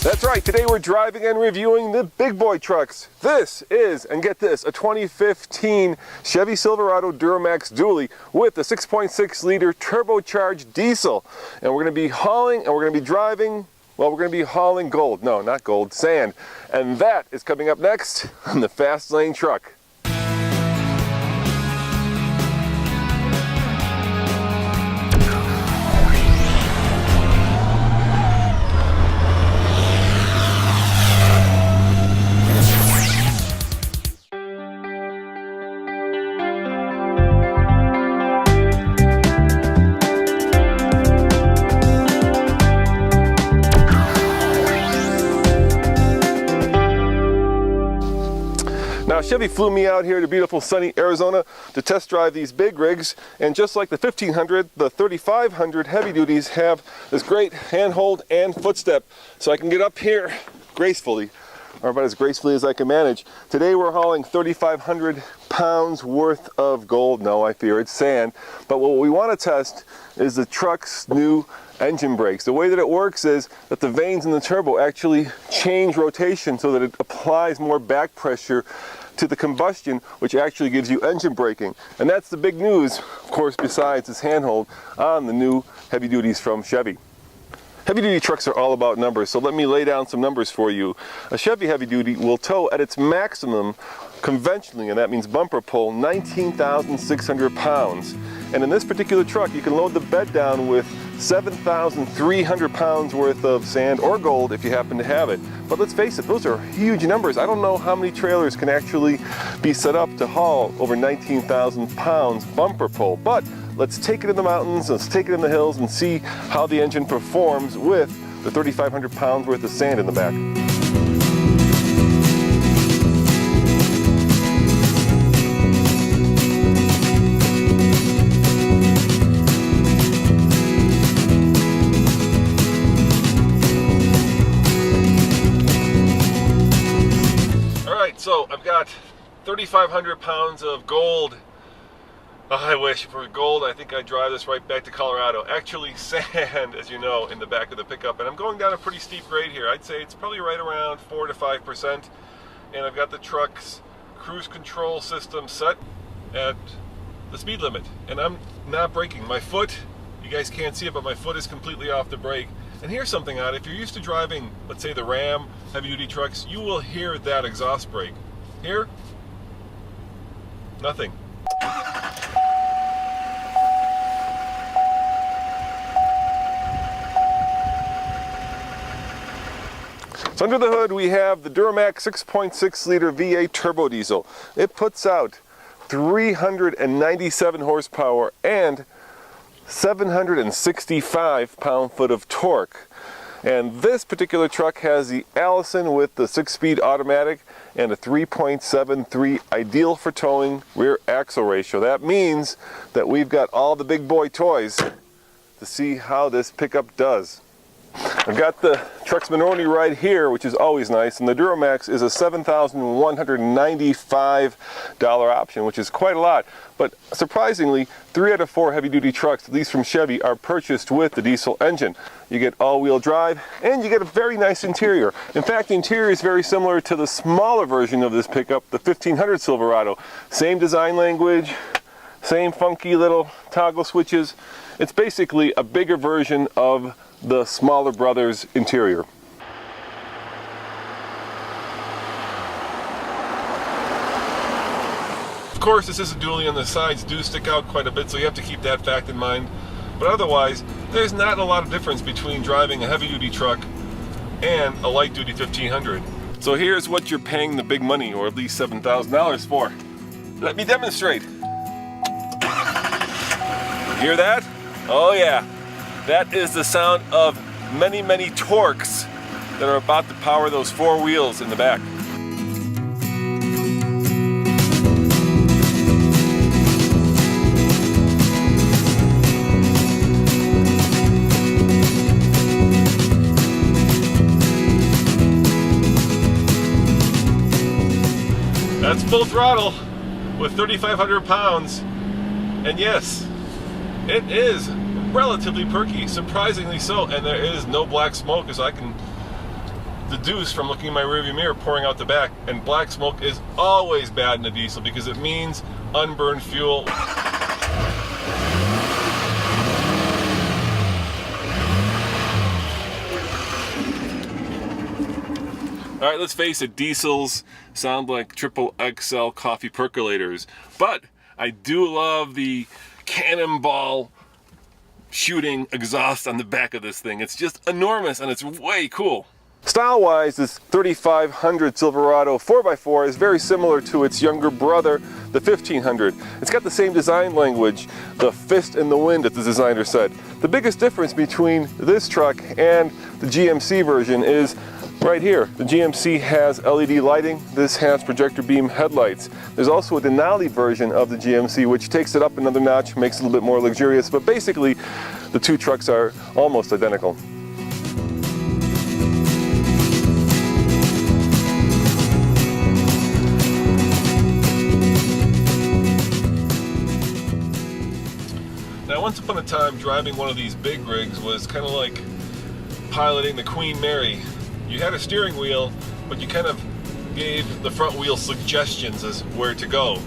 That's right, today we're driving and reviewing the big boy trucks. This is, and get this, a 2015 Chevy Silverado Duramax Dually with a 6.6 liter turbocharged diesel. And we're going to be hauling, and we're going to be driving, well, we're going to be hauling gold. No, not gold, sand. And that is coming up next on the Fast Lane Truck. Now, Chevy flew me out here to beautiful sunny Arizona to test drive these big rigs, and just like the 1500, the 3500 heavy duties have this great handhold and footstep, so I can get up here gracefully, or about as gracefully as I can manage. Today we're hauling 3,500 pounds worth of gold. No, I fear it's sand, but what we want to test is the truck's new engine brakes. The way that it works is that the vanes in the turbo actually change rotation so that it applies more back pressure to the combustion, which actually gives you engine braking. And that's the big news, of course, besides this handhold on the new heavy duties from Chevy. Heavy duty trucks are all about numbers, so let me lay down some numbers for you. A Chevy heavy duty will tow at its maximum conventionally, and that means bumper pull, 19,600 pounds. And in this particular truck, you can load the bed down with 7,300 pounds worth of sand or gold if you happen to have it. But let's face it, those are huge numbers. I don't know how many trailers can actually be set up to haul over 19,000 pounds bumper pull. But let's take it in the mountains, let's take it in the hills and see how the engine performs with the 3,500 pounds worth of sand in the back. So I've got 3,500 pounds of gold. Oh, I wish for gold. I think I'd drive this right back to Colorado. Actually, sand, as you know, in the back of the pickup. And I'm going down a pretty steep grade here. I'd say it's probably right around 4 to 5%. And I've got the truck's cruise control system set at the speed limit. And I'm not braking. My foot, you guys can't see it, but my foot is completely off the brake. And here's something odd. If you're used to driving, let's say the Ram heavy-duty trucks, you will hear that exhaust brake. Here, nothing. So under the hood we have the Duramax 6.6 liter V8 turbo diesel. It puts out 397 horsepower and 765 pound-foot of torque. And this particular truck has the Allison with the 6-speed automatic and a 3.73 ideal for towing rear axle ratio. That means that we've got all the big boy toys to see how this pickup does. I've got the truck's minority right here, which is always nice, and the Duramax is a $7,195 option, which is quite a lot. But surprisingly, 3 out of 4 heavy-duty trucks, at least from Chevy, are purchased with the diesel engine. You get all-wheel drive, and you get a very nice interior. In fact, the interior is very similar to the smaller version of this pickup, the 1500 Silverado. Same design language, same funky little toggle switches. It's basically a bigger version of the smaller brother's interior. Of course, this is a dually, and the sides do stick out quite a bit, so you have to keep that fact in mind. But otherwise, there's not a lot of difference between driving a heavy-duty truck and a light-duty 1500. So here's what you're paying the big money, or at least $7,000 for. Let me demonstrate. Hear that? Oh yeah. That is the sound of many, many torques that are about to power those 4 wheels in the back. That's full throttle with 3,500 pounds. And yes, it is relatively perky, surprisingly so, and there is no black smoke, as I can deduce from looking in my rearview mirror pouring out the back. And black smoke is always bad in a diesel because it means unburned fuel. All right, let's face it, diesels sound like triple XL coffee percolators, but I do love the cannonball shooting exhaust on the back of this thing. It's just enormous and it's way cool. Style-wise, this 3500 Silverado 4x4 is very similar to its younger brother, the 1500. It's got the same design language, the fist in the wind, as the designer said. The biggest difference between this truck and the GMC version is right here. The GMC has LED lighting. This has projector beam headlights. There's also a Denali version of the GMC which takes it up another notch, makes it a little bit more luxurious, but basically the two trucks are almost identical. Now, once upon a time, driving one of these big rigs was kind of like piloting the Queen Mary. You had a steering wheel, but you kind of gave the front wheel suggestions as where to go.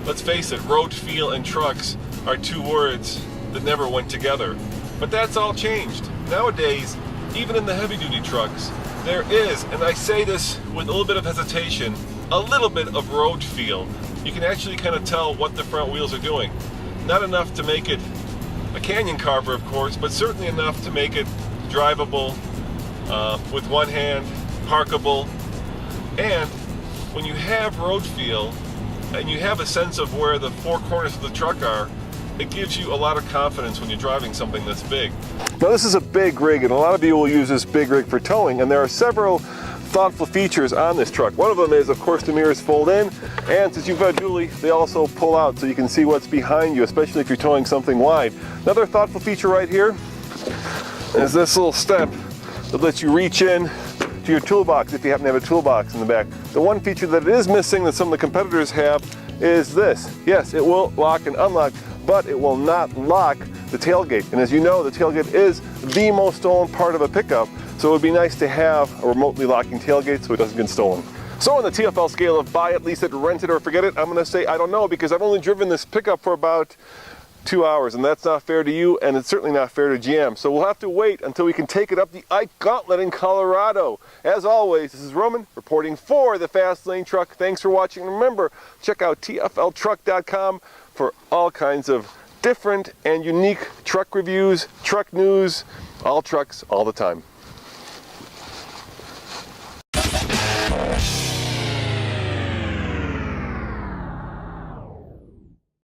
Let's face it, road feel and trucks are two words that never went together. But that's all changed. Nowadays, even in the heavy-duty trucks, there is, and I say this with a little bit of hesitation, a little bit of road feel. You can actually kind of tell what the front wheels are doing. Not enough to make it a canyon carver, of course, but certainly enough to make it drivable, with one hand, parkable. And when you have road feel and you have a sense of where the four corners of the truck are, it gives you a lot of confidence when you're driving something that's big. Now, this is a big rig, and a lot of you will use this big rig for towing, and there are several thoughtful features on this truck. One of them is, of course, the mirrors fold in, and since you've got a dually, they also pull out so you can see what's behind you, especially if you're towing something wide. Another thoughtful feature right here is this little step that lets you reach in to your toolbox if you happen to have a toolbox in the back. The one feature that is missing that some of the competitors have is this. Yes, it will lock and unlock, but it will not lock the tailgate. And as you know, the tailgate is the most stolen part of a pickup, so it would be nice to have a remotely locking tailgate so it doesn't get stolen. So on the TFL scale of buy it, lease it, rent it, or forget it, I'm going to say I don't know, because I've only driven this pickup for about 2 hours, and that's not fair to you, and it's certainly not fair to GM. So we'll have to wait until we can take it up the Ike Gauntlet in Colorado. As always, this is Roman reporting for the Fast Lane Truck. Thanks for watching. Remember, check out tfltruck.com for all kinds of different and unique truck reviews, truck news, all trucks, all the time.